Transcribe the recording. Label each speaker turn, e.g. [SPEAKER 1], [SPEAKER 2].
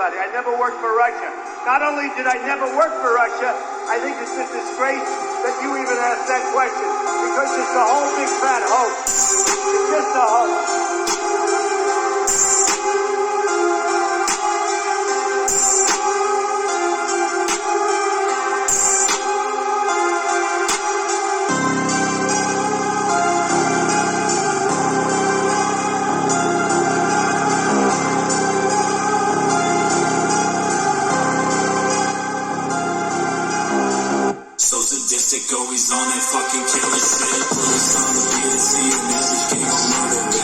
[SPEAKER 1] anybody. I never worked for Russia. Not only did I never work for Russia, I think it's a disgrace that you even asked that question, because it's a whole big fat hoax. It's just a hoax.
[SPEAKER 2] Always on that fucking killer shit. Put us on the beat and see an average king on murder.